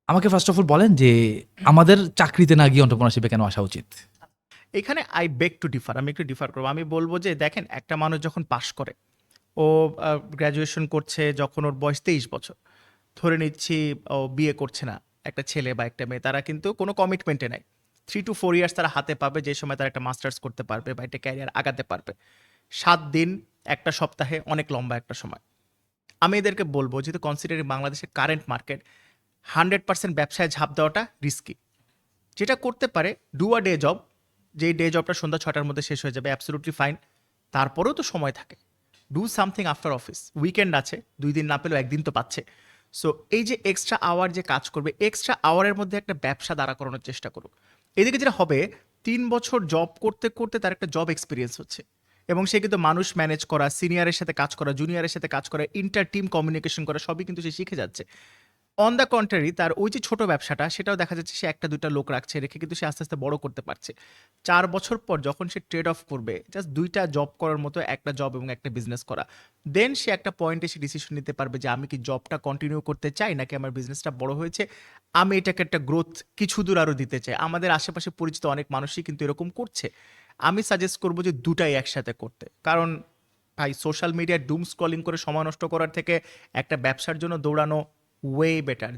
আমাকে first of all বলেন যে আমাদের চাকরিতে না গিয়ে এন্টারপ্রেনারশিপে কেন আসা উচিত? এখানে আই বেগ টু ডিফার, আমি একটু ডিফার করবো। আমি বলবো যে দেখেন, একটা মানুষ যখন পাশ করে, ও গ্র্যাজুয়েশন করছে যখন ওর বয়স 23 বছর, ধরে নিচ্ছি ও বিয়ে করছে না, একটা ছেলে বা একটা মেয়ে, তারা কিন্তু কোনো কমিটমেন্টে নাই। 3 to 4 ইয়ার্স তারা হাতে পাবে, যে সময় তারা একটা মাস্টার্স করতে পারবে বা একটা ক্যারিয়ার আগাতে পারবে। 7 দিন, একটা সপ্তাহে অনেক লম্বা একটা সময়। আমি এদেরকে বলবো, যেহেতু কনসিডারিং বাংলাদেশের কারেন্ট মার্কেট, 100% ব্যবসায় ঝাঁপ দেওয়াটা রিস্কি। যেটা করতে পারে, ডু আ ডে জব, যেই ডে জবটা সন্ধ্যা 6টার মধ্যে শেষ হয়ে যাবে, অ্যাবসলিউটলি ফাইন। তারপরেও তো সময় থাকে। Do something after office, weekend আছে, 2 দিন না পেলেও 1 দিন তো পাচ্ছে। সো এই যে এক্সট্রা আওয়ার যে কাজ করবে, এক্সট্রা আওয়ারের মধ্যে একটা ব্যবসা দাঁড়া করানোর চেষ্টা করুক। এদিকে যেটা হবে, 3 বছর জব করতে করতে তার একটা জব এক্সপিরিয়েন্স হচ্ছে, এবং সে কিন্তু মানুষ ম্যানেজ করা, সিনিয়রের সাথে কাজ করা, জুনিয়রের সাথে কাজ করা, ইন্টার টিম কমিউনিকেশন করা, সবই কিন্তু সে শিখে যাচ্ছে। অন দ্য কন্ট্রারি, তার ওই যে ছোট ব্যবসাটা, সেটাও দেখা যাচ্ছে সে একটা দুইটা লোক রাখছে, রেখে কিন্তু সে আস্তে আস্তে বড় করতে পারছে। 4 বছর পর যখন সে ট্রেড অফ করবে, জাস্ট দুইটা জব করার মতো, একটা জব এবং একটা বিজনেস করা, দেন সে একটা পয়েন্টে সে ডিসিশন নিতে পারবে যে আমি কি জবটা কন্টিনিউ করতে চাই, নাকি আমার বিজনেসটা বড় হয়েছে, আমি এটাকে একটা গ্রোথ কিছু দূর আরও দিতে চাই। আমাদের আশেপাশে পরিচিত অনেক মানুষই কিন্তু এরকম করছে। আমি সাজেস্ট করবো যে দুটাই একসাথে করতে, কারণ ভাই, সোশ্যাল মিডিয়ায় ডুম স্ক্রলিং করে সময় নষ্ট করার থেকে একটা ব্যবসার জন্য দৌড়ানো ওয়ে বেটার।